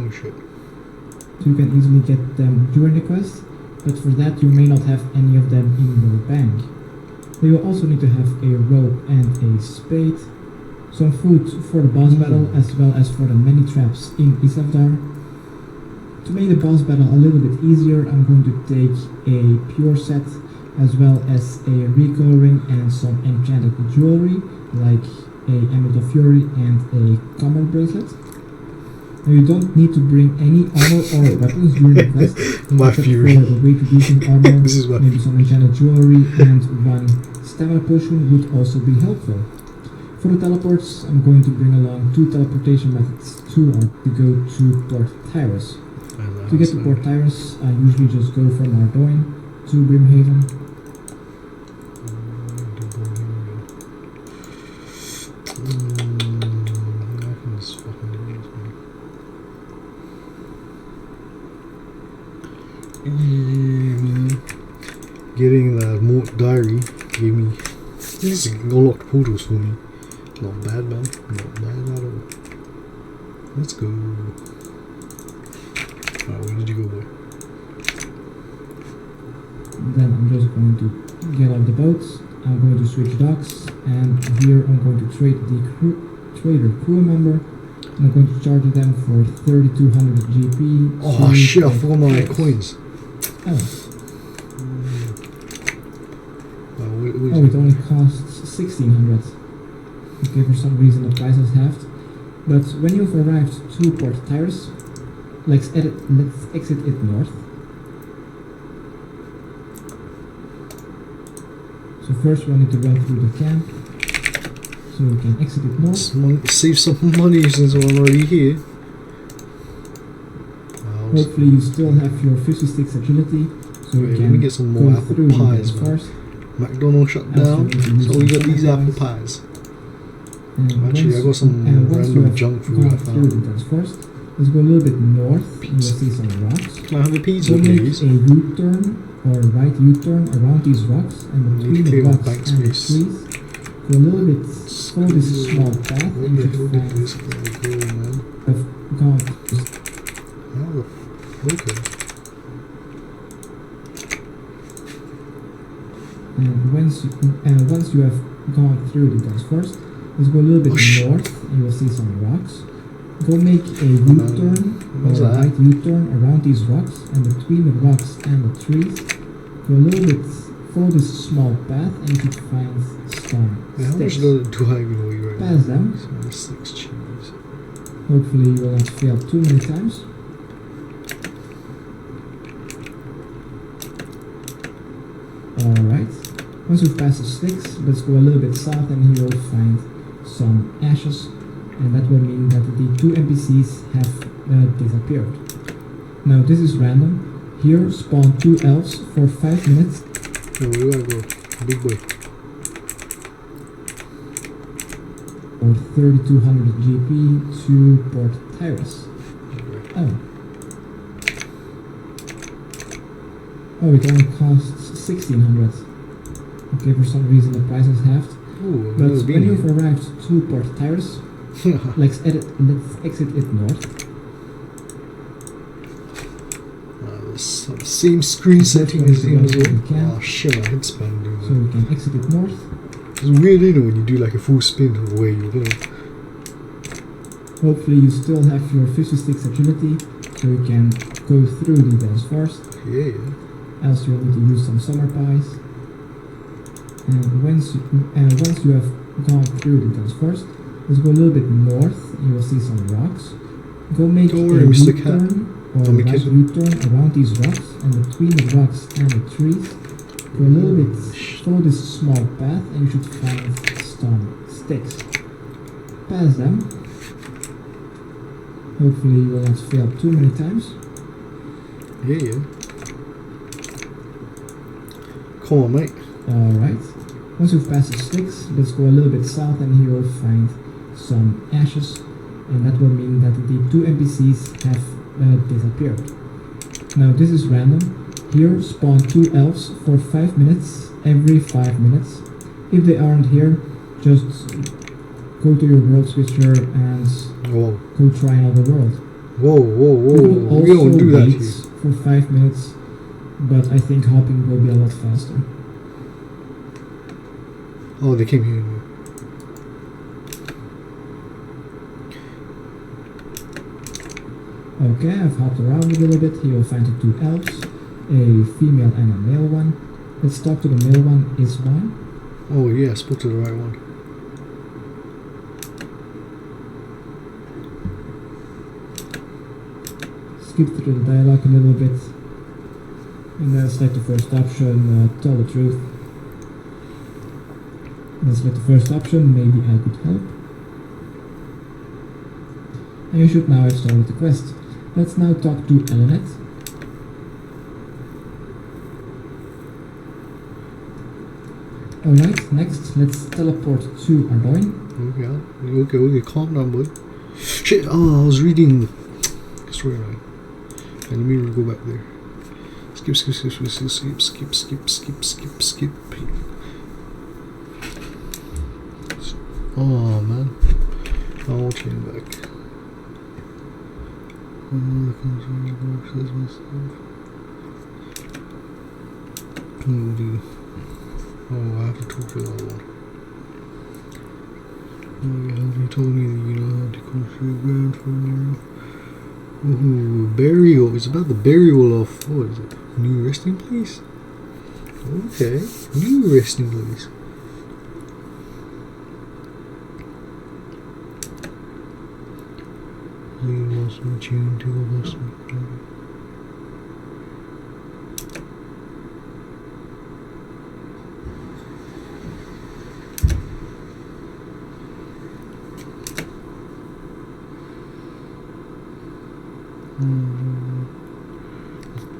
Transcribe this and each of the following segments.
Oh shit. So you can easily get them during the quest, but for that you may not have any of them in your bank. You will also need to have a rope and a spade, some food for the boss battle as well as for the many traps in Isavdar. To make the boss battle a little bit easier, I'm going to take a pure set as well as a recoil ring and some enchanted jewelry like a Amulet of Fury and a combat bracelet. Now you don't need to bring any armor or weapons during the quest. My fury. For a weight reducing armor, This is my maybe some enchanted jewelry and one stamina potion would also be helpful. For the teleports, I'm going to bring along 2 teleportation methods to go to Port Tyrus. To get to Port Tyrus, I usually just go from Ardoin to Brimhaven. Getting that Mort Diary gave me these unlocked portals for me. Not bad, man. Not bad at all. Let's go. Alright, where did you go, boy? Then I'm just going to get off the boats. I'm going to switch docks, and here I'm going to trade the trader crew member. And I'm going to charge them for 3,200 GP. Oh shit! I forgot my coins. Oh. Oh, it only costs 1,600. Okay, for some reason the price has halved. But when you've arrived to Port Tyrus, let's exit it north. So first we'll need to run through the camp, so we can exit it north. Save some money since I'm already here. Hopefully you still have your 56 agility, so we can let me get some more apple pies, first. McDonald's shut down, so we got these apple pies. Actually, I got some random junk food I found. First, let's go a little bit north. Pizza. You'll see some rocks. Can I have a pizza, please? Make a U-turn or right U-turn around these rocks, and between the rocks and the trees, go a little bit. Follow this small path. Where the hell did this guy go, man? I've gone. Oh, okay. And once you have gone through the dance first, let's go a little bit north, and you'll see some rocks. Go make a U-turn or a right U-turn around these rocks, and between the rocks and the trees, go a little bit. Follow this small path, and you should find some sticks. How much do I even weigh right now? Pass them. 6 cheese. Hopefully you will not fail too many times. Alright. Once you've passed the sticks, let's go a little bit south, and here you'll find some ashes, and that will mean that the 2 NPCs have disappeared. Now this is random. Here spawn 2 elves for 5 minutes. Where do I go? Big boy. Or 3,200 GP to Port Tyrus. Oh. Oh, it only costs 1,600. Okay, for some reason the price has halved. Ooh, but when you've arrived to Port Tyrus, let's exit it north. Same screen setting as in as well. Oh shit, my head's spinning. So we can exit it north. It's weird, you know, when you do like a full spin of the way you're going. Hopefully you still have your 56 agility, so you can go through the dance first. Yeah. Else you'll need to use some summer pies. And once you have gone through the dance first, let's go a little bit north, and you will see some rocks. Go make a U-turn or right U-turn around these rocks, and between the rocks and the trees, go a little bit, follow this small path, and you should find some sticks. Pass them. Hopefully you will not fail too many times. Yeah. Come on, mate. Alright. Once you've passed the sticks, let's go a little bit south, and here you'll find some ashes, and that will mean that the 2 NPCs have disappeared. Now this is random. Here spawn 2 elves for 5 minutes, every 5 minutes. If they aren't here, just go to your world switcher and go try another world. Whoa, whoa, You could whoa. also We don't do that wait here. for 5 minutes, but I think hopping will be a lot faster. Oh, they came here anyway. Okay, I've hopped around a little bit. Here you'll find the 2 elves, a female and a male one. Let's talk to the male one, is one. Oh yeah, I spoke to the right one. Skip through the dialogue a little bit. And then select the first option, tell the truth. Let's select the first option, maybe I could help. And you should now have started the quest. Let's now talk to Elenet. Alright, next let's teleport to Ardoin. Okay, calm down, boy. Shit, oh, I was reading the storyline. And let me go back there. Skip. Oh man, I won't change back. Oh, I have to talk to that one. Oh yeah, he told me that you know how to come through ground for now. Ooh, burial. It's about the burial of, what is it? New resting place? Okay, new resting place. You must be tuned to the vessel.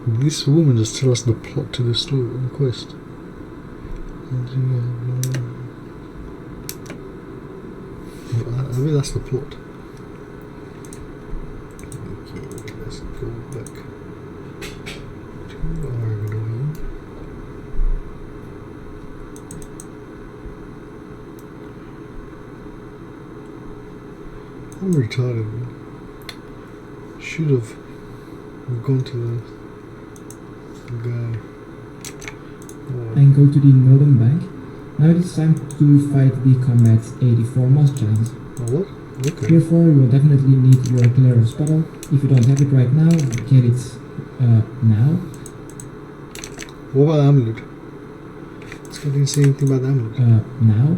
This woman just tell us the plot to the story and quest. I mean that's the plot. Okay, let's go back to Ardoin. I'm retarded, man. Should have gone to the guy. Oh. And go to the Northern Bank. Now it's time to fight the Combat 84 Moss Giants. Oh, what? Okay. Therefore, you will definitely need your Glare Spell. If you don't have it right now, get it now. What about the amulet? This guy didn't say anything about the amulet. Now.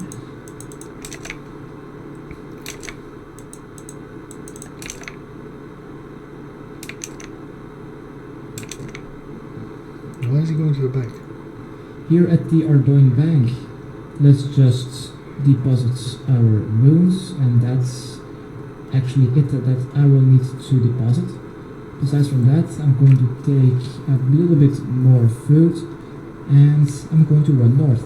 Why is he going to the bank? Here at the Ardoin Bank, let's just deposit our runes, and that's actually it that I will need to deposit. Besides from that, I'm going to take a little bit more food, and I'm going to run north.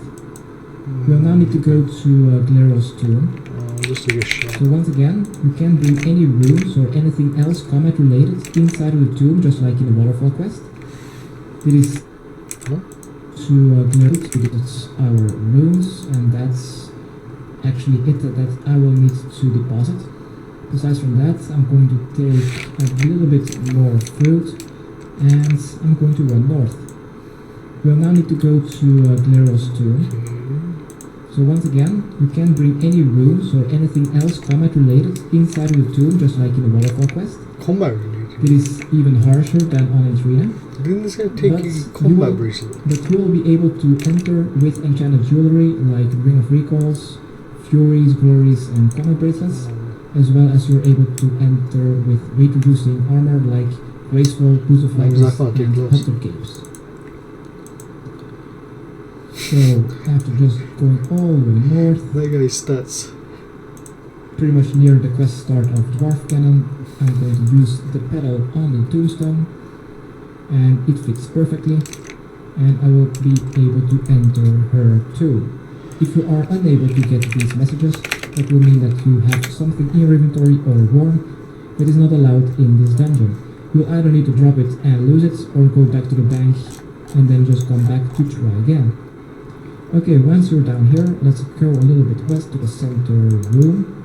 We'll now need to go to Glaros tomb. Just to get shot. So once again, you can bring any runes or anything else combat related inside of the tomb, just like in the waterfall quest. It is to Glaros to get our runes, and that's actually it that I will need to deposit. Besides from that, I'm going to take a little bit more fruit, and I'm going to run north. We'll now need to go to Glaros tomb. So once again, you can bring any runes or anything else combat related inside of the tomb, just like in the waterfall quest. Combat related? It is even harsher than on Adrena. Didn't this guy take a combat bracelet? But you will be able to enter with enchanted jewelry like Ring of Recalls, Furies, Glories, and combat bracelets, as well as you're able to enter with weight-reducing armor like Graceful, Boost of Fires, and Hunter Capes. So, after just going all the way north, that guy's stats. pretty much near the quest start of Dwarf Cannon, I'm going to use the pedal on the tombstone, and it fits perfectly, and I will be able to enter her too. If you are unable to get these messages, that will mean that you have something in your inventory or worn that is not allowed in this dungeon. You'll either need to drop it and lose it, or go back to the bank and then just come back to try again. Okay, once you're down here, let's go a little bit west to the center room.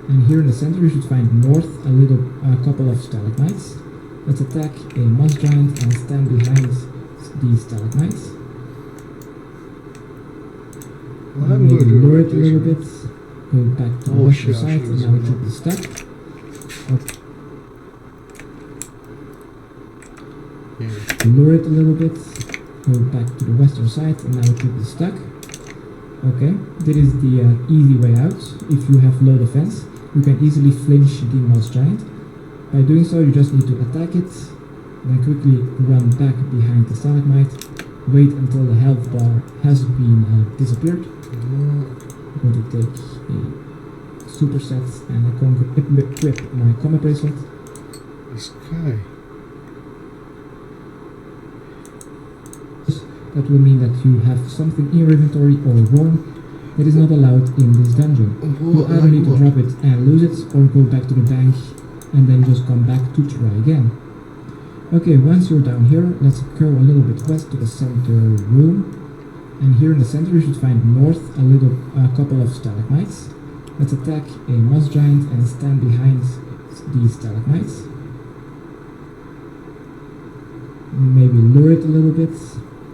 And here in the center you should find north a couple of stalagmites. Let's attack a moss giant and stand behind these stalagmites. Well, I'm Maybe going to lower right it a little there. bit. Go back to the Oh, western shit, side, actually, and it's now it going should be stuck. Okay. Yeah. Lower it a little bit. Go back to the western side, and now it should be stuck. Okay, that is the easy way out. If you have low defense, you can easily flinch the moss giant. By doing so, you just need to attack it, then quickly run back behind the stalagmite, wait until the health bar has been disappeared. I'm going to take a superset and I'm going to equip my combat bracelet. This guy. That will mean that you have something in your inventory or worn that is not allowed in this dungeon. You either need to drop it and lose it, or go back to the bank and then just come back to try again. Okay, once you're down here, let's go a little bit west to the center room. And here in the center you should find north a couple of stalagmites. Let's attack a moss giant and stand behind these stalagmites. Maybe lure it a little bit.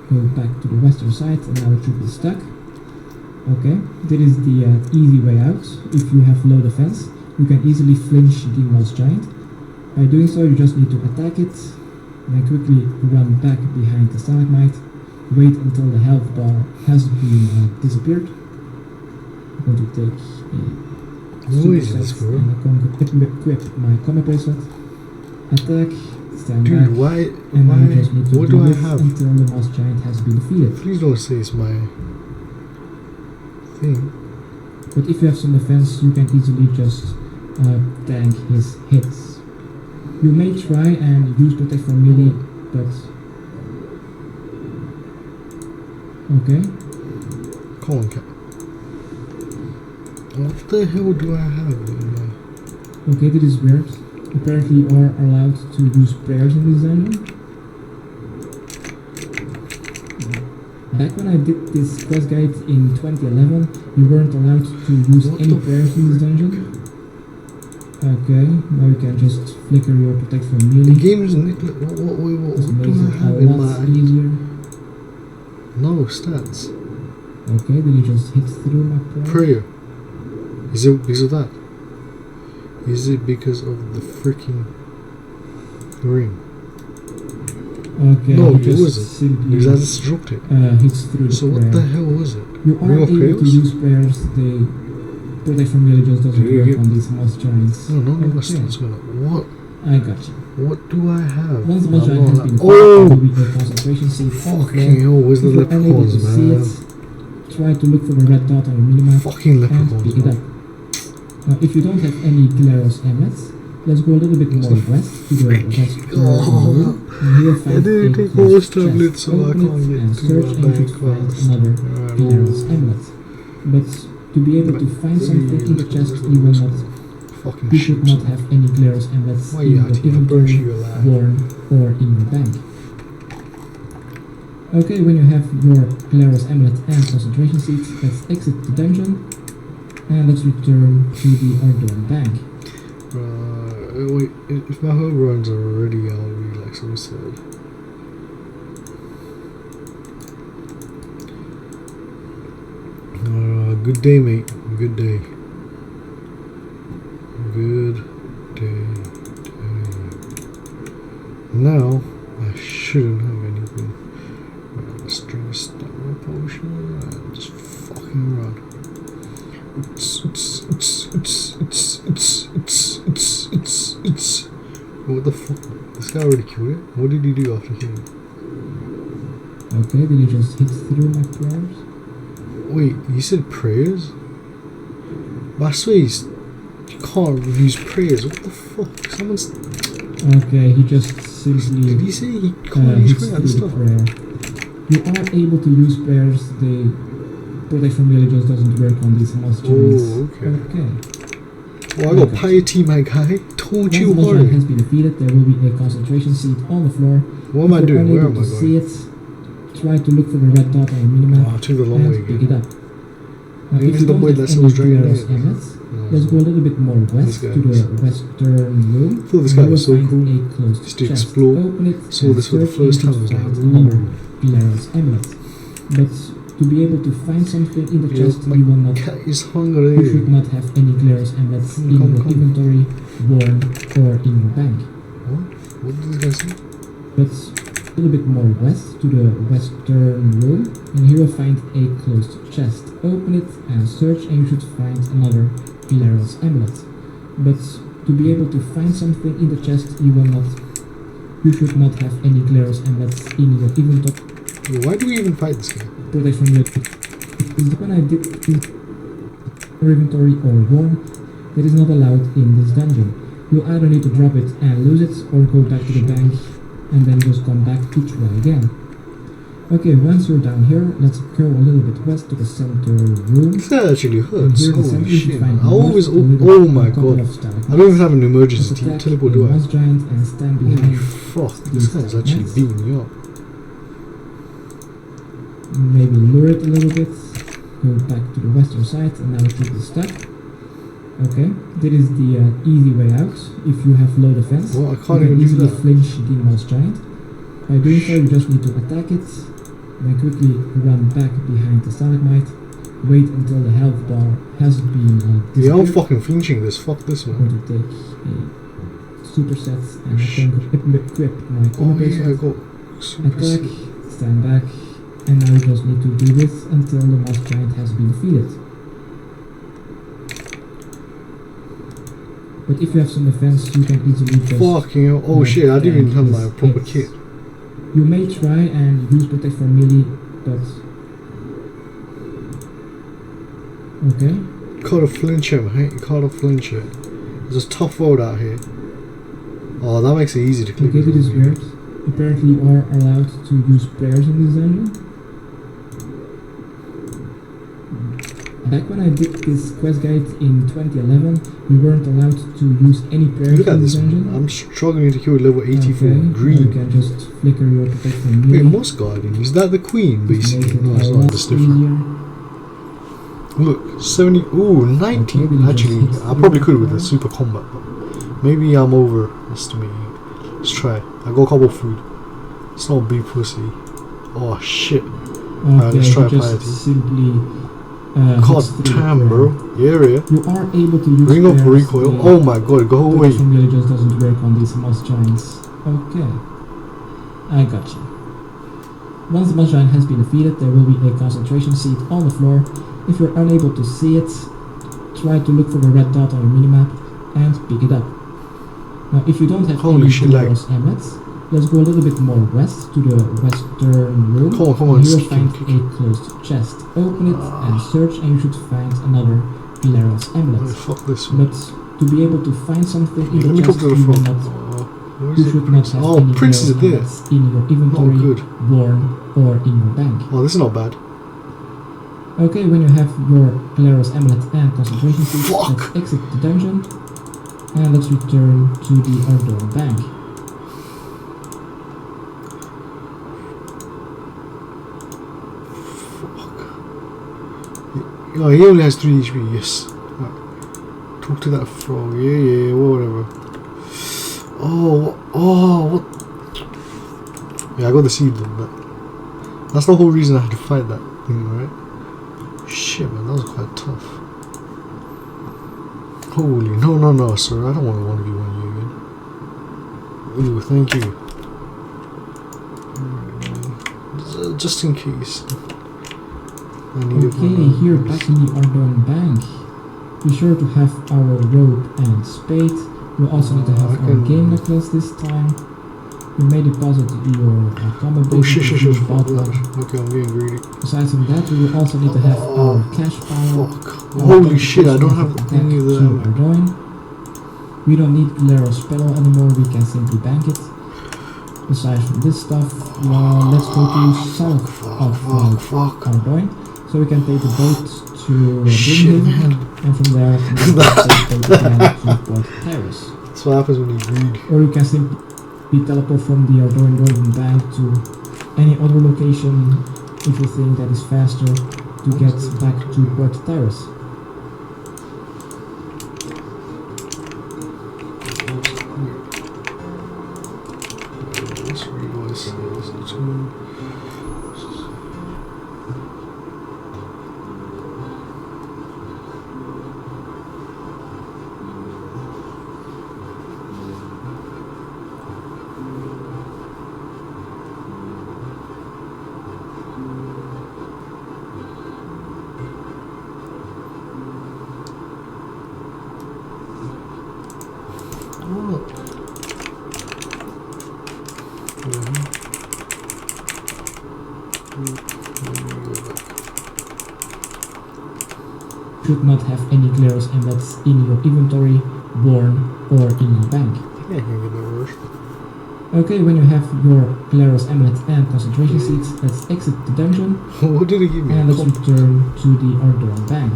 Go back to the western side, and now it should be stuck. Okay, that is the easy way out. If you have low defense, you can easily flinch the moss giant. By doing so, you just need to attack it, then quickly run back behind the stalagmite, wait until the health bar has been disappeared. I'm going to take a superset and I'm going to equip my combat bracelet. Attack. Stand Dude, back, why? and then you just need to What do do I this have? until the moss giant has been defeated. Please don't say it's my thing. But if you have some defense, you can easily just tank his hits. You may try and use protect from melee, but okay. Come on, cat. What the hell do I have? Okay, that is weird. Apparently you are allowed to use prayers in this dungeon. Back when I did this quest guide in 2011, you weren't allowed to use any prayers in this dungeon. Okay, now you can just flicker your protect from The melee. game isn't. What do Makes I it a have in lot my easier. no stats? Okay, then you just hit through my prayer. Prayer. Is it because of that? Is it because of the freaking ring? Okay, No, you it just wasn't. simply Because I destructed it. hits through the So prayer. what the hell was it? You are Ring of able to Chaos? use prayers. The protect from melee just doesn't Yeah, work yeah. on these moss giants. No, my Okay. stats went up. What? I got you. What do I have? Once the moss giant has been Oh! there will be a concentration seat on the floor. Fucking hell, where's the If you're unable leprechauns, to see man? it, try to look for the red dot on your minimap Fucking and leprechauns, pick it man. up. Now, if you don't have any Glarus amulets, let's go a little bit more west to the west Oh. and here find I didn't a take closed most chest. tablets, so I Open can't it get and to search, my and you should bank find fast. another Alright, Glarus amulet. But to be able to find something in the chest, you will not. Fucking You should shit. not have any Glarus amulets Why in you your out here? inventory, Burst you alive. worn, or in your bank. Okay, when you have your Glarus amulet and concentration seats, let's exit the dungeon and let's return to the Ardorn bank. Wait, if my home runs are already, I'll be like so sad. Good day, mate. Good day. Good day. Now, I shouldn't have anything. Let's drink a stamina potion and just fucking run. What the fuck? This guy already killed it? What did he do after killing it? Okay, did you just hit through my prayers? Wait, you said prayers? But I swear you can't use prayers. What the fuck? Someone's. Okay, he just simply Did he say he can't use hits prayer at the through the start? prayer. You are able to use prayers, the protect from melee just doesn't work on these moss giants. Oh, okay. Okay. Well, I got piety, my guy. Told Once you the moss giant already. has been defeated, there will be a concentration seat on the floor. What am I If you're doing? Where unable am I to see going? it, try to look for the red dot on your minimap Oh, I took the long way and pick it again. up. Maybe If you the don't boy have that any sells dragon Glarus eggs. amulets, No, let's go a little bit more west guy to the was- western room. I thought this and guy you was will so find cool. a closed Just to chest. explore. Open it Saw and this for the search first and time. I you was should like, find another ooh. Glarus amulet. But to be able to find something in the Yo, chest, my you will not. cat is You hungry. should not have any Glarus amulets Come, in come, your come. inventory, worn, or in your bank. What? What did this guy say? But a little bit more west to the western room, and here you'll find a closed chest. Open it and search, and you should find another Glarus amulet. But to be able to find something in the chest, you should not have any Glarus amulets in your inventory. Yo, why do we even fight this guy? Protect from your when I did your inventory or worn, that is not allowed in this dungeon. You'll either need to drop it and lose it, or go back to the bank and then just come back to try again. Okay, once you're down here, let's go a little bit west to the center room. This guy actually And hurts. here in the center Holy you should shit. find I always. a little Oh my couple god. of stalagmites. I don't even have an emergency Let's attack teleport, a do I? moss giant and stand Holy behind. fuck. This guy's actually stalagmites. beating me up. Maybe lure it a little bit. Go back to the western side, and now it should be stuck. Okay, that is the easy way out. If you have low defense, Well, I you can't can even do easily that. flinch the moss giant. By doing so, you just need to attack it, then quickly run back behind the stalagmite. Wait until the health bar has been Yeah, I'm disappeared. fucking flinching this. Fuck this, I'm man. going to take a superset and I'm going to equip my Oh armor yeah, I bracelet. got super Attack, sick. stand back, and now you just need to do this until the moss giant has been defeated. But if you have some defense, you can easily just... Fucking hell. Oh like, shit, I didn't even have my his proper hits. kit. You may try and use protect for melee, but... Okay. Can't flinch him, hey? Can't flinch it. There's a tough road out here. Oh, that makes it easy to click. Okay, it is weird. Apparently you are allowed to use prayers in this dungeon. Back when I did this quest guide in 2011, you weren't allowed to use any prayers Look at in this, this dungeon. man. I'm struggling to kill level 84 Okay, you green. can just flicker your protect for Wait, melee. Moss Guardian, is that the queen, Just basically? make it No, it's a not, lot it's different. easier. Look, 70, ooh, 90. Okay, we just Actually, hit I probably could with there. a super combat, but maybe I'm overestimating. Let's try. I got a couple of food. It's not a big pussy. Oh shit. Okay, let's try you just piety. simply God hit through damn, the bro. prayer. Yeah, yeah. You are able to use Ring of prayers. recoil. The Oh my god, go away. protect for melee just doesn't work on these moss giants. Okay, I got you. Once the moss giant has been defeated, there will be a concentration seed on the floor. If you're unable to see it, try to look for the red dot on your minimap and pick it up. Now, if you don't have Holy any shit, like- Glarus amulets, let's go a little bit more west to the western room. Come on, And you will kick, find kick. a closed chest. Open it and search, and you should find another Glarus Oh, amulet. fuck this one. But to be able to find something in Let me the come chest, to the you will front. not. Where You is should it? not have Oh, any Prince is Glarus there. amulets in your Not inventory, good. worn, or in your bank. Oh, this is not bad. Okay, when you have your Glarus amulet and concentration seed, Fuck. let's exit the dungeon and let's return to the Ardor bank. Oh, he only has 3 HP, yes. Right. Talk to that frog. Yeah, whatever. Oh, what? Yeah, I got the seed in that. That's the whole reason I had to fight that thing, right? Shit, man, that was quite tough. Holy, no, sir. I don't want to 1v1 you again. Ooh, thank you. Just in case. I need it for Okay, now. here back in the Ardor bank. Be sure to have our rope and spade. We'll also need to have I our can- game necklace this time. You may deposit your combat Oh shit, into the fuck bottom. that. Okay, I'm getting greedy. Besides from that, we will also need to have our cash pile. Fuck. our Holy shit, I don't authentication have attack any of to that. Ardor. We don't need Glarus spell anymore, we can simply bank it. Besides from this stuff, let's go to south of Fuck. Ardor. So we can take the boat to Shit, Brimhaven, man. and from there we can take the boat again to Port Paris. That's what happens when you greed. Or you can simply teleport from the Ardor Bank to any other location if you think that is faster. to get back to Port Terrace. Let's revise this to Should not have any Glarus amulets in your inventory, worn, or in your bank. yeah, I can get that worse. Okay, when you have your Glarus amulet and concentration seeds, let's exit the dungeon What did it give me? and let's return to the Ardorn bank.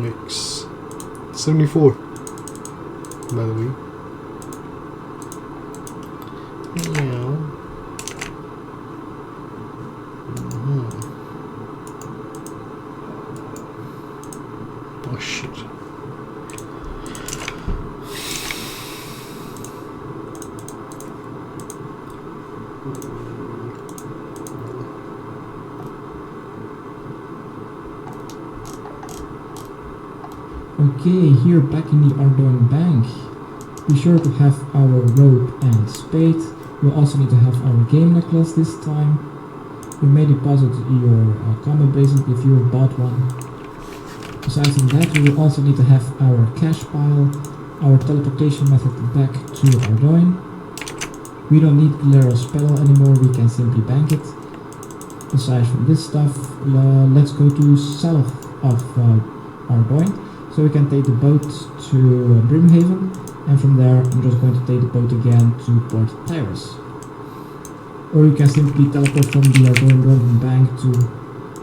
Yikes. 74. By the way. Meow. Oh shit. Okay, here back in the Ardorn bank. Be sure to have our rope and spade. You'll also need to have our game necklace this time. You may deposit your combat bracelet if you bought one. Besides that, we will also need to have our cash pile, our teleportation method back to Ardorn. We don't need Glarus Spell anymore, we can simply bank it. Aside from this stuff, let's go to south of Ardorn. So we can take the boat to Brimhaven, and from there I'm just going to take the boat again to Port Terrace. Or you can simply teleport from the Ardorn bank to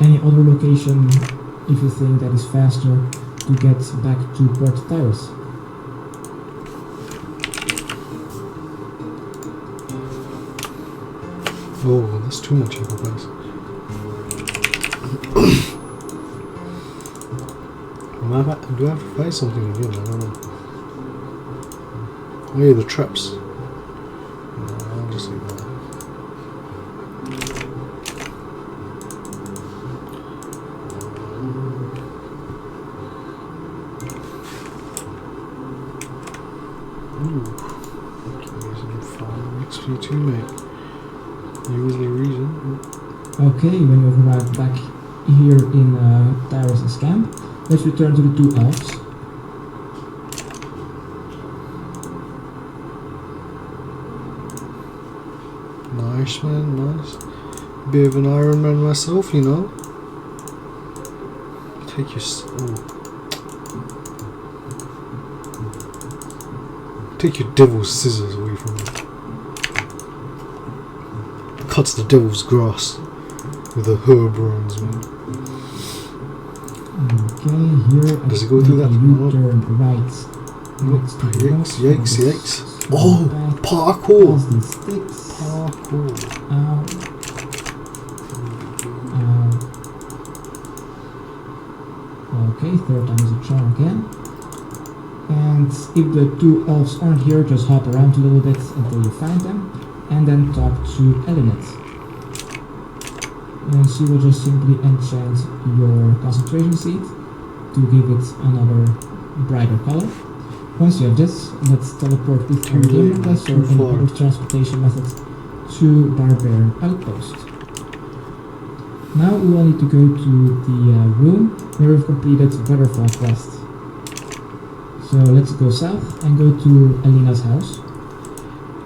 any other location if you think that is faster to get back to Port Terrace. Oh, that's too much info, guys. Do I have to fight something again? I don't know. Oh yeah, the traps. I'll just leave that. Ooh. Using 5 XP2, mate. Use the reason. Okay, when you arrive back here in Terrace's camp, let's return to the two elves. Nice, man, nice. Bit of an Iron Man myself, you know. Take your take your devil's scissors away from me. Cuts the devil's grass with the herb runs, man. Okay, here does it go through that? You turn right. Nope. Yikes. Oh, parkour! Past these sticks. Parkour. Ow. Okay, third time is a charm again. And if the two elves aren't here, just hop around a little bit until you find them, and then talk to Elinet. And she will just simply enchant your concentration seed to give it another brighter color. Once you have this, let's teleport with our game necklace or any other transportation method to Barbarian Outpost. Now we will need to go to the room where we've completed Waterfall Quest. So let's go south and go to Alina's house.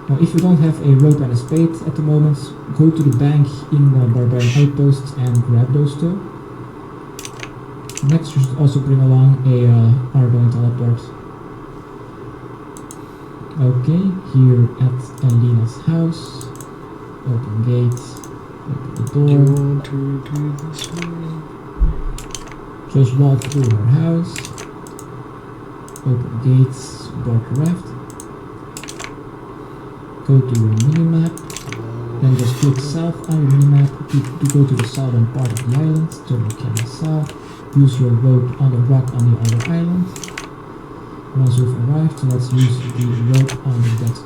Now if you don't have a rope and a spade at the moment, go to the bank in the Barbarian Outpost and grab those two. Next you should also bring along a Ardorn teleport. Okay, here at Alina's house. Open gate, open the door. Do you want to do this way? Just walk through her house. Open gates, walk left. Go to your mini-map. Then just click south on your minimap to go to the southern part of the island. Turn your camera south. Use your rope on the rock on the other island. Once you've arrived, let's use the rope on the deck.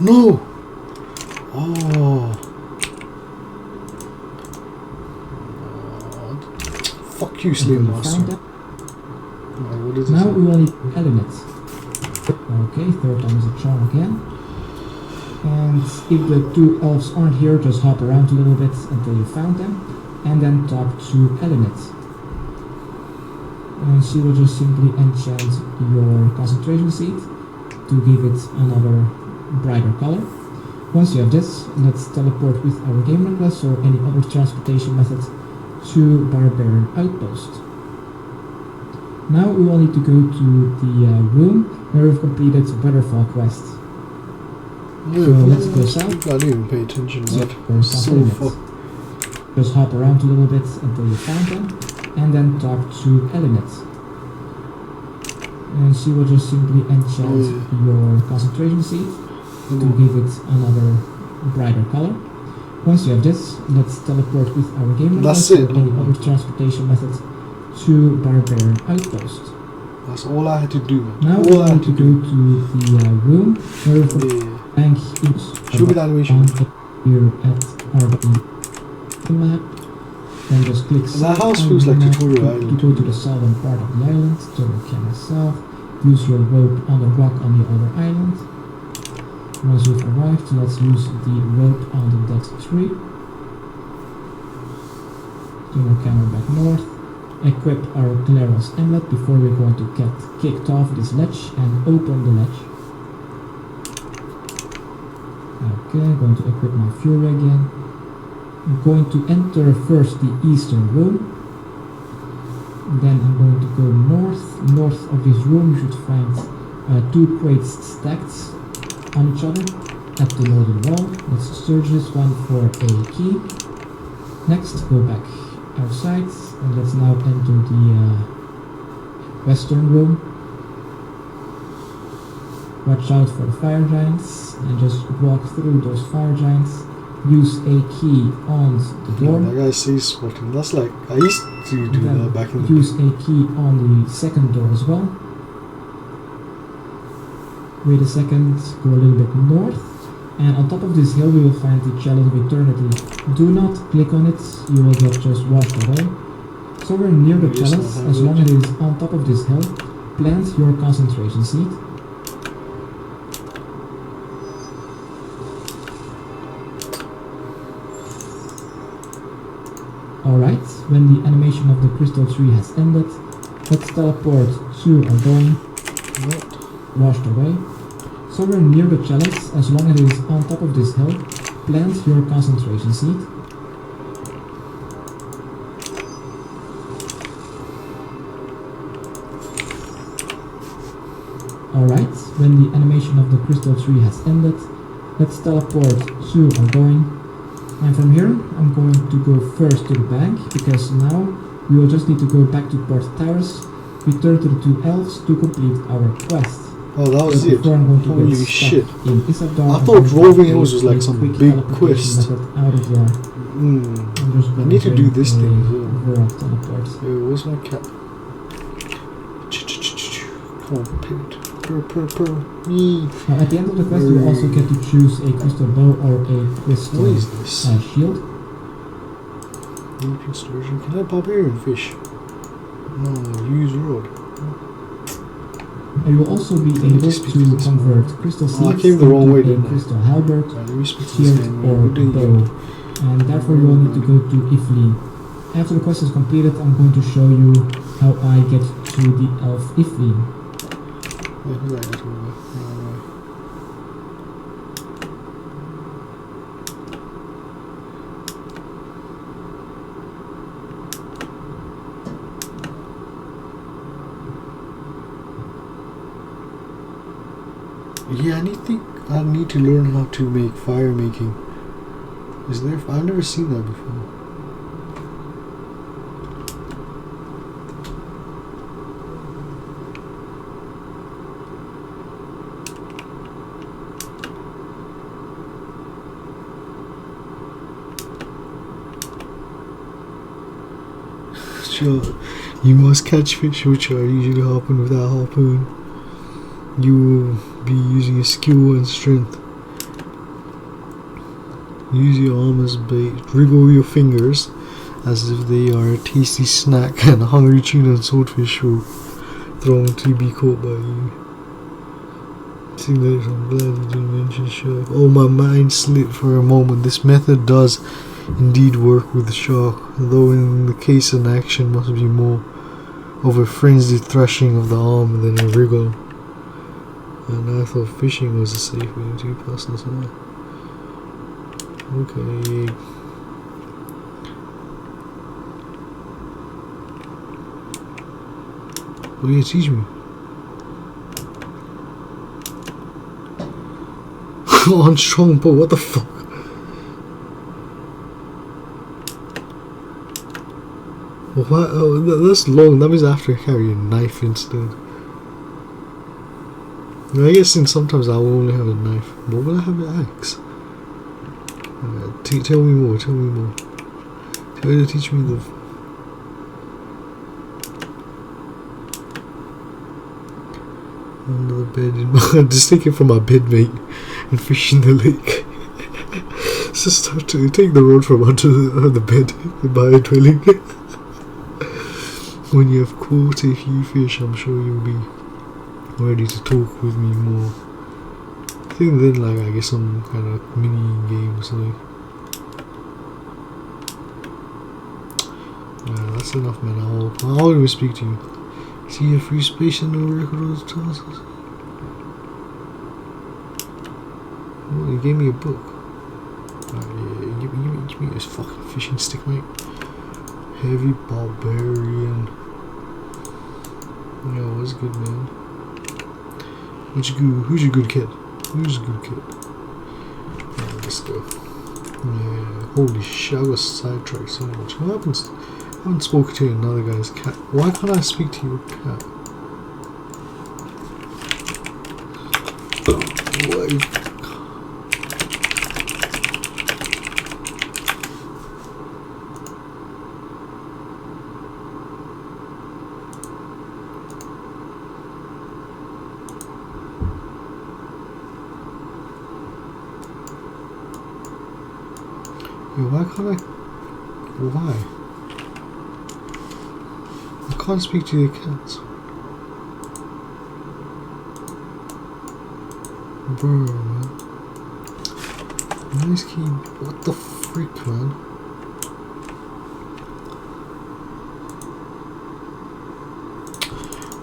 No! Oh. Fuck you, Slave Master. What is now this? we will need elements. Okay, third time is a charm again. And if the two elves aren't here, just hop around a little bit until you found them. And then talk to elements. And she will just simply enchant your concentration seed to give it another brighter color. Once you have this, let's teleport with our game request or any other transportation method to Barbarian Outpost. Now we will need to go to the room where we've completed Weatherfall quest. No, So let's go south. I didn't even pay attention to that. Or So fuck. Just hop around a little bit until you found them, and then talk to elements. And she will just simply enchant your concentration seed to give it another brighter color. Once you have this, let's teleport with our game That's request it. or any other transportation method to Barbarian Outpost. That's all I had to do, man. Now all we I had need to go to the room where we bank each Show me the animation. here at our map. Then just click That house feels like Tutorial Island. to go to the southern part of the island. Turn your camera south. Use your rope on the rock on the other island. Once you've arrived, let's use the rope on the dead tree. Turn your camera back north. Equip our Claros amulet before we're going to get kicked off this ledge and open the ledge. Okay, I'm going to equip my fury again. I'm going to enter first the eastern room. Then I'm going to go north. North of this room you should find two crates stacked on each other at the northern wall. Let's search this one for a key. Next, go back outside and let's now enter the western room. Watch out for the fire giants and just walk through those fire giants. Use a key on the door. That guy says spotting. That's like, I used to do that back in the Use a key on the second door as well. Wait a second, go a little bit north. And on top of this hill we will find the Chalice of Eternity. Do not click on it, you will get just washed away. So we're near the chalice, as long as it is on top of this hill, plant your concentration seed. Alright, when the animation of the crystal tree has ended, let's teleport to our going, washed away. So we're near the chalice, as long as it is on top of this hill, plant your concentration seed. Alright, when the animation of the crystal tree has ended, let's teleport to our going. And from here, I'm going to go first to the bank, because now we will just need to go back to Port Tyrus, return to the two elves to complete our quest. Oh, that was it. Before I'm going to Holy get shit. stuck in Isabdar, I I'm thought going to Rolving take Elves was like a some quick big teleportation quest. method out of there. I'm just I need to do doing this a thing as well. Vorok teleport. Yo, where's my cat? Come on, pet. Purr. Me. Now, at the end of the quest, you will also get to choose a crystal bow or a crystal What is this? shield. Ancient storage. Can I barbarian fish? No, use rod. And you will also be able to convert crystal seeds I came the wrong way, into a didn't I? crystal halberd, Let me speak to this shield, man. or What do you bow. And therefore you will need to go to Ifleen. After the quest is completed, I'm going to show you how I get to the elf Ifleen. Wait, who's that? That's over. Yeah, I need to learn how to make fire making. Is there? I've never seen that before. shot. You must catch fish which are usually harpooned with that harpoon. You will be using your skill and strength. Use your arm as bait. Wriggle your fingers as if they are a tasty snack, and hungry tuna and swordfish will thrown to be caught by you. See later, I'm glad you didn't mention shark. Oh, my mind slipped for a moment. This method does indeed work with the shark, though in the case an action must be more of a frenzied thrashing of the arm than a wriggle. And I thought fishing was a safe way to pass this on. Okay. Oh yeah, teach me. On strong bow, what the fuck? What? Oh, that's long. That means I have to carry a knife instead. I guess since sometimes I will only have a knife, but will I have an axe? Tell me more. Tell me more. Teach me the. Under the bed in my just take it from my bedmate and fish in the lake. Just have to take the road from under the bed in my dwelling. When you have caught a few fish, I'm sure you'll be ready to talk with me more. I think then, like, I guess some kind of mini game or something. Yeah, that's enough, man. I'll even speak to you. See a free space and no record of those tasks. Oh, you gave me a book. Yeah, give me this fucking fishing stick, mate. Heavy barbarian. Yo, what's good, man? Who's your good kid? Who's a good kid? Alright, let's go. Yeah, holy shit, I got sidetracked so much. What happens? I haven't spoken to another guy's cat. Why can't I speak to your cat? Why? Why can't I? Why? I can't speak to the cats. Bro, man. Nice key. What the freak, man?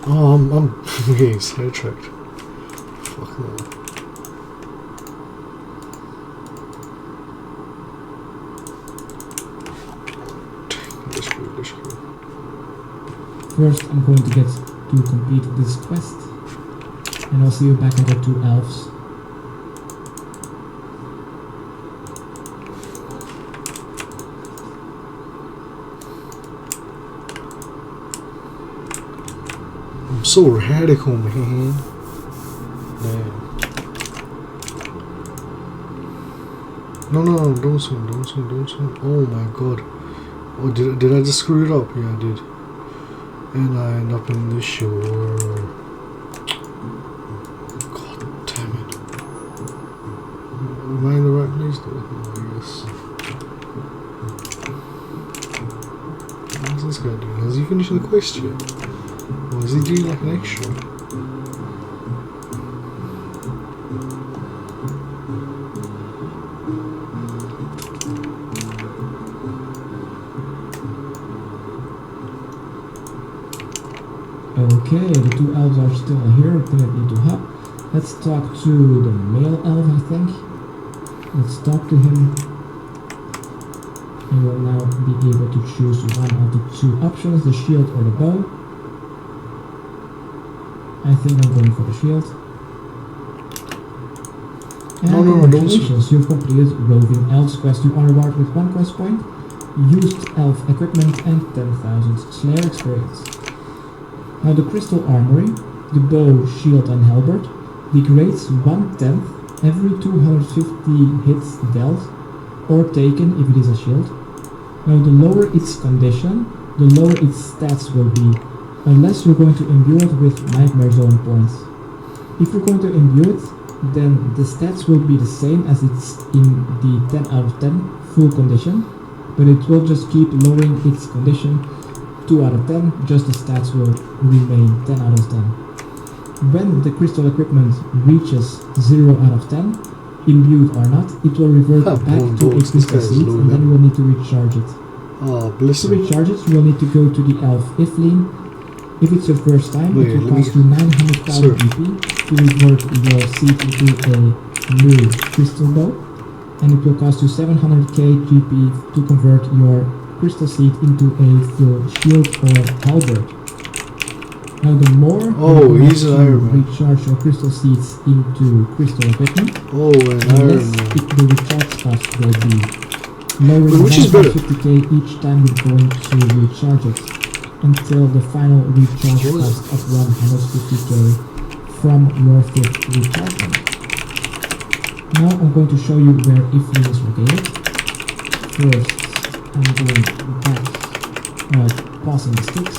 Oh, I'm getting sidetracked. Fuck that. First, I'm going to get to complete this quest, and I'll see you back at the 2 elves. I'm so radical, man. Damn. No, don't swim. Oh my god. Oh, did I just screw it up? Yeah, I did. And I end up in the shore. God damn it. Am I in the right place though? I guess. What's this guy doing? Has he finished the quest yet? Or is he doing like an extra? Okay, the 2 elves are still here, definitely to hop. Let's talk to the male elf, I think. Let's talk to him. You will now be able to choose one of the 2 options, the shield or the bow. I think I'm going for the shield. And congratulations, you've completed Rolving Elves quest. You are rewarded with 1 quest point, used elf equipment, and 10,000 Slayer experience. Now the crystal armory, the bow, shield and halberd, degrades 1/10 every 250 hits dealt or taken if it is a shield. Now the lower its condition, the lower its stats will be, unless you're going to imbue it with Nightmare Zone points. If you're going to imbue it, then the stats will be the same as it's in the 10 out of 10 full condition, but it will just keep lowering its condition 2 out of 10, just the stats will remain 10 out of 10. When the crystal equipment reaches 0 out of 10, imbued or not, it will revert back to a crystal seed, and then you will need to recharge it. Oh, bless To him. recharge it, you will need to go to the elf Ifleen. If it's your first time, Wait, it will let me- cost you 900,000 GP to revert your seed into a new crystal bow, and it will cost you 700k GP to convert your crystal seed into a full shield or halberd. Now the more Oh, you he's an have to Iron Man. recharge your crystal seeds into crystal equipment, Oh, an the Iron less Man. the recharge cost will be. Lowering But which is better? 150k each time you're going to recharge it, until the final recharge What is cost of 150k from your 5th rechargement. Now I'm going to show you where Ifleen is located. First, I'm going back, passing the sticks.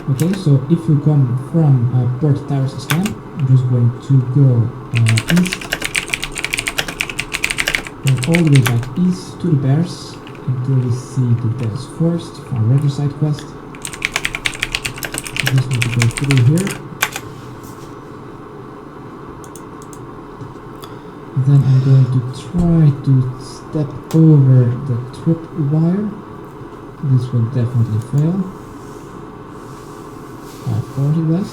Okay, so if you come from Port Towers Scan, I'm just going to go east, then all the way back east to the Bears until we see the Bears Forest for our Riverside quest. Just need to go through here. Then I'm going to try to step over the trip wire. This will definitely fail. Of course it does.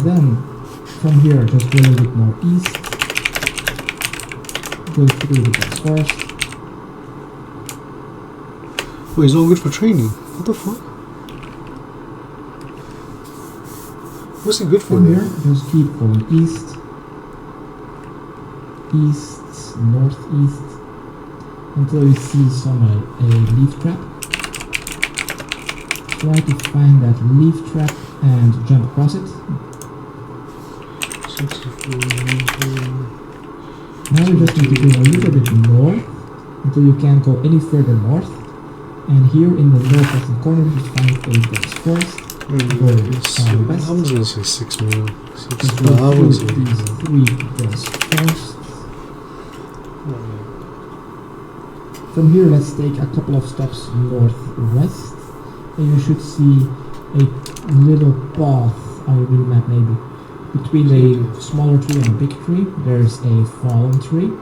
Then from here just go a little bit more east. Go through the Bears Forest. Oh, he's not good for training. What the fuck? What's he good for From then? here just keep going east. East, northeast, until you see some a leaf trap. Try to find that leaf trap and jump across it. 64. Now you just need to go a little bit north until you can't go any further north. And here in the northwestern corner you find a dense forest. West. I was gonna say 6 million. Just No, I go wouldn't through say these 3 dense forests. From here, let's take a couple of steps northwest, and you should see a little path on your map, maybe. Between a smaller tree and a big tree, there's a fallen tree.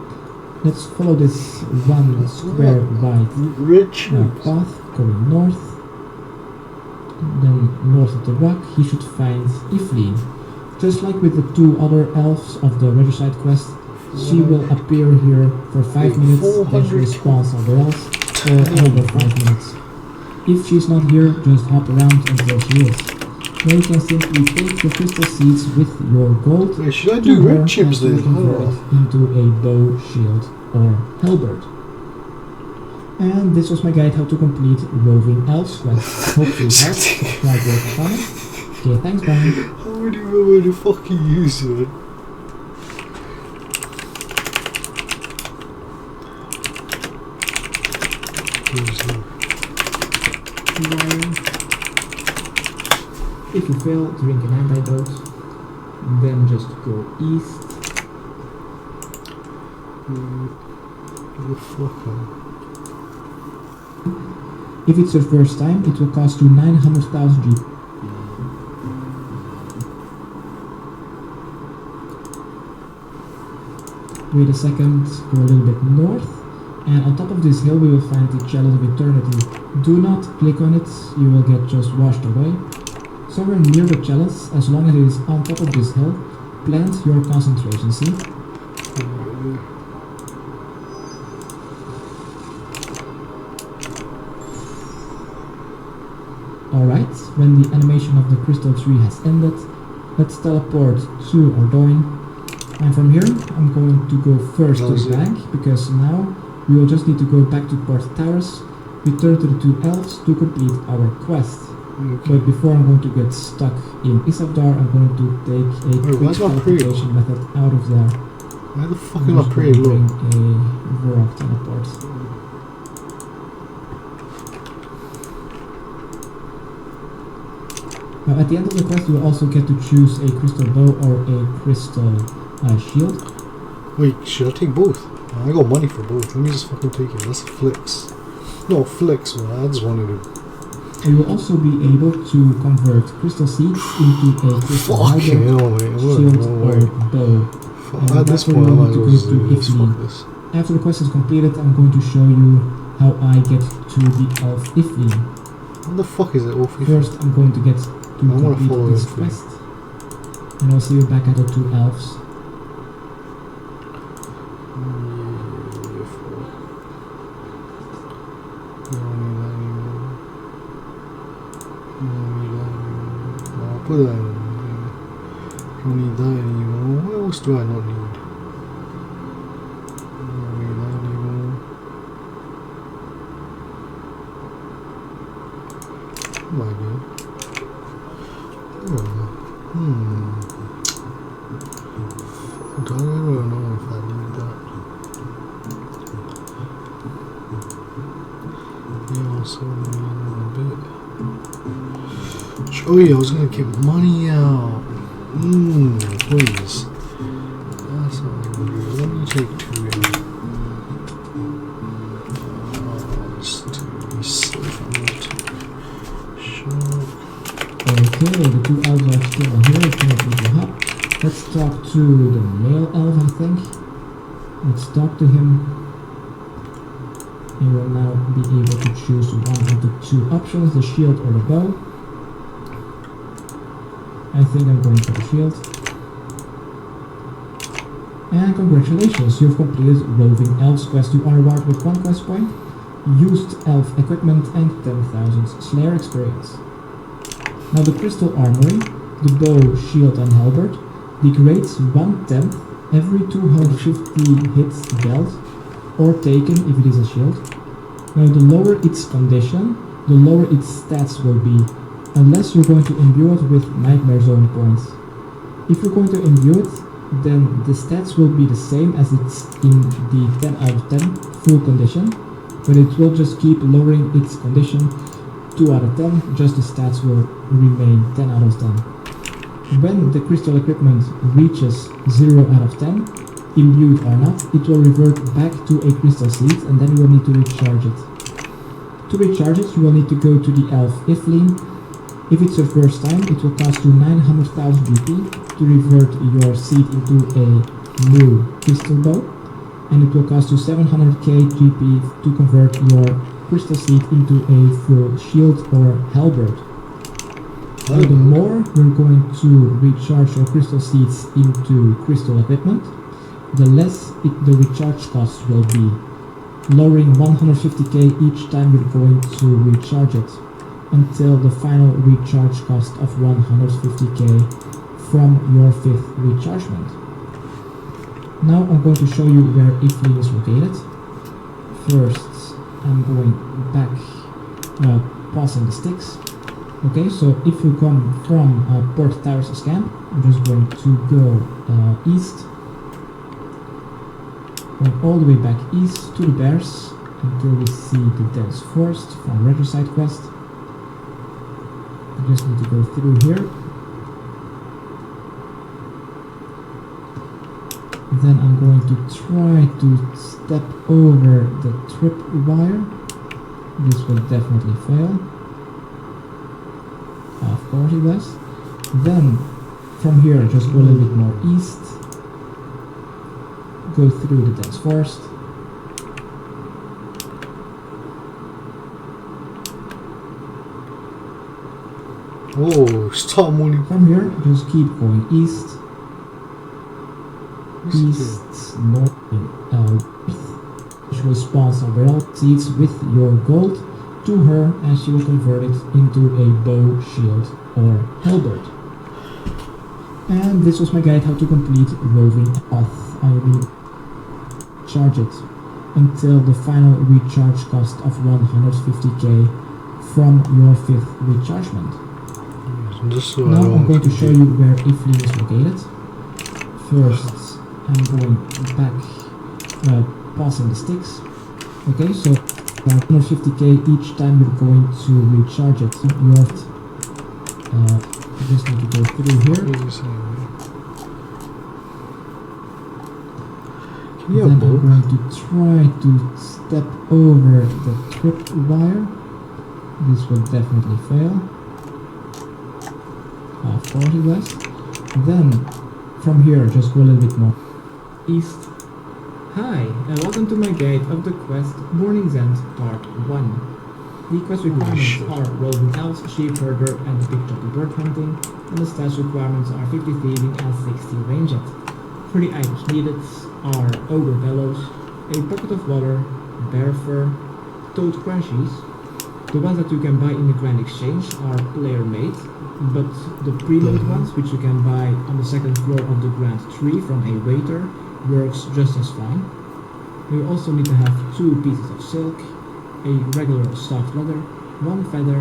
Let's follow this 1 square wide Rich. path going north. Then north of the rock, he should find Ifleen. Just like with the 2 other elves of the Riverside quest, she will appear here for 5 minutes, then she respawns somewhere else for another 5 minutes. If she's not here, just hop around until she is. Then you can simply take the crystal seeds with your gold. Wait, should I do to her red chips and then? convert it into a bow, shield, or halberd. And this was my guide how to complete Rolving Elves quest. Hope you helped. Subscribe, rate, and comment. Okay, thanks, bye. How would you remember to fucking use it? If you fail, drink an antidote. Then just go east. The fuck up. If it's your first time, it will cost you 900,000 GP. Wait a second, go a little bit north, and on top of this hill we will find the Chalice of Eternity. Do not click on it, you will get just washed away. Somewhere near the chalice, as long as it is on top of this hill, plant your concentration seed. Alright, when the animation of the crystal tree has ended, let's teleport to Ardoin. And from here, I'm going to go first to the bank, because now we will just need to go back to Port Towers, return to the 2 elves to complete our quest. But before I'm going to get stuck in Isavdar, I'm going to take a quick teleportation method out of there. Why the fuck am I praying low? Bring a Vorok teleport. Now at the end of the quest you will also get to choose a crystal bow or a crystal shield. Wait, should I take both? I got money for both. Let me just fucking take it. That's a flex. No, flex, man. I just wanted to. You will also be able to convert crystal seeds into a crystal Fucking hell, mate. shield or bow. At this point, I might as well just do this. Fuck this. After the quest is completed, I'm going to show you how I get to the Elf Iflin. What the fuck is it, Elf Iflin? First, I'm going to get to complete this quest. And I'll see you back at the 2 elves. Put that in. Don't need that anymore. What else do I not need? Don't need that anymore. What am I doing? I don't know if I need that. Yeah, also need a bit. Oh yeah, I was gonna get money out. Please. That's all I'm gonna do. Let me take 2 in. Let's do these. Sure. Okay, the 2 elves are still here. It's not easy hop. Let's talk to the male elf, I think. Let's talk to him. You will now be able to choose one of the 2 options, the shield or the bow. I think I'm going for the shield. And congratulations, you've completed Rolving Elves quest. You are rewarded with 1 quest point, used elf equipment and 10,000 Slayer experience. Now the crystal armory, the bow, shield and halberd degrades 1/10 every 250 hits dealt or taken if it is a shield. Now the lower its condition, the lower its stats will be, unless you're going to imbue it with Nightmare Zone points. If you're going to imbue it, then the stats will be the same as it's in the 10 out of 10 full condition, but it will just keep lowering its condition 2 out of 10, just the stats will remain 10 out of 10. When the crystal equipment reaches 0 out of 10, imbued or not, it will revert back to a crystal seed and then you will need to recharge it. To recharge it, you will need to go to the Elf Iflin. If it's your first time, it will cost you 900,000 GP to revert your seed into a new crystal bow, and it will cost you 700k GP to convert your crystal seed into a full shield or halberd. Now, the more you're going to recharge your crystal seeds into crystal equipment, the less the recharge cost will be, lowering 150k each time you're going to recharge it, until the final recharge cost of 150k from your 5th rechargement. Now I'm going to show you where Iflin is located. First, I'm going back, passing the sticks. Okay, so if you come from Port Tyrus' camp, I'm just going to go east, going all the way back east to the bears until we see the dense forest from Regicide quest. I just need to go through here. Then I'm going to try to step over the trip wire. This will definitely fail. Of course it does. Then from here just go a little bit more east. Go through the dense forest. Oh, stop moving. From here, just keep going east, north, which will spawn some barrel seeds with your gold to her, and she will convert it into a bow, shield, or halberd. And this was my guide how to complete Rolving Elves. I will charge it until the final recharge cost of 150k from your 5th rechargement. Now I'm going to show you where Iflin is located. First, I'm going back, passing the sticks. Okay, so about 150k each time you're going to recharge it. You just need to go through here. What are you saying, man? Can you Then have I'm both? going to try to step over the trip wire. This will definitely fail. Of course it does. Then, from here, just go a little bit more east. Hi, and welcome to my guide of the quest Morning's End Part 1. The quest requirements are Rolving Elves, Sheep Herder, and Big Choppy Bird Hunting, and the stats requirements are 50 Thieving and 60 Ranged. For the items needed are Ogre Bellows, a bucket of water, bear fur, toad crunchies. The ones that you can buy in the Grand Exchange are player made, but the pre-made ones, which you can buy on the second floor of the Grand Tree from a waiter, works just as fine. You also need to have 2 pieces of silk, a regular soft leather, 1 feather,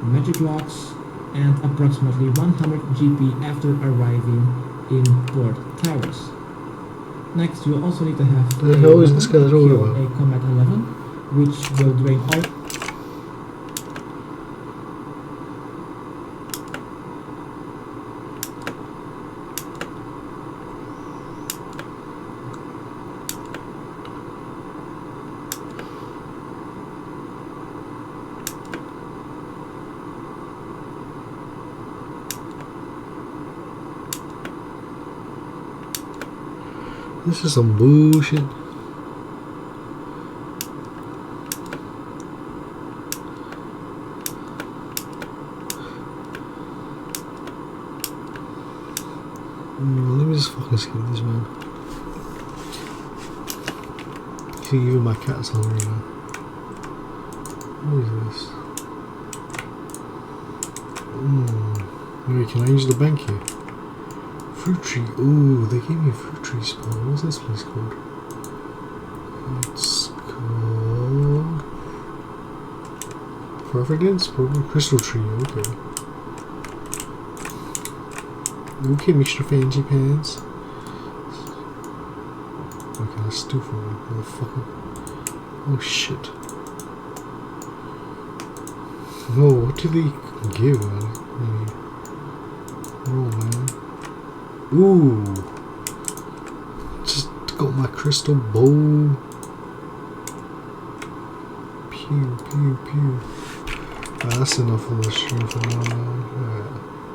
magic locks, and approximately 100 GP after arriving in Port Tyrus. Next, you also need to have The hell is this guy talking kill about? a combat 11, which will drain all. This is some bullshit. Let me just fucking skip this, man. See, even my cat's hungry now. What is this? Wait, can I use the bank here? Fruit tree. Ooh, they gave me a fruit tree spawn. What's this place called? It's called Providence? Probably Crystal Tree. Okay. Okay, Mr. Fancy Pants. Okay, let's do for me, motherfucker. Oh shit. Oh, what do they give, man? Oh, man. Ooh, just got my crystal bowl. Pew, pew, pew. That's enough of the stream for now, man.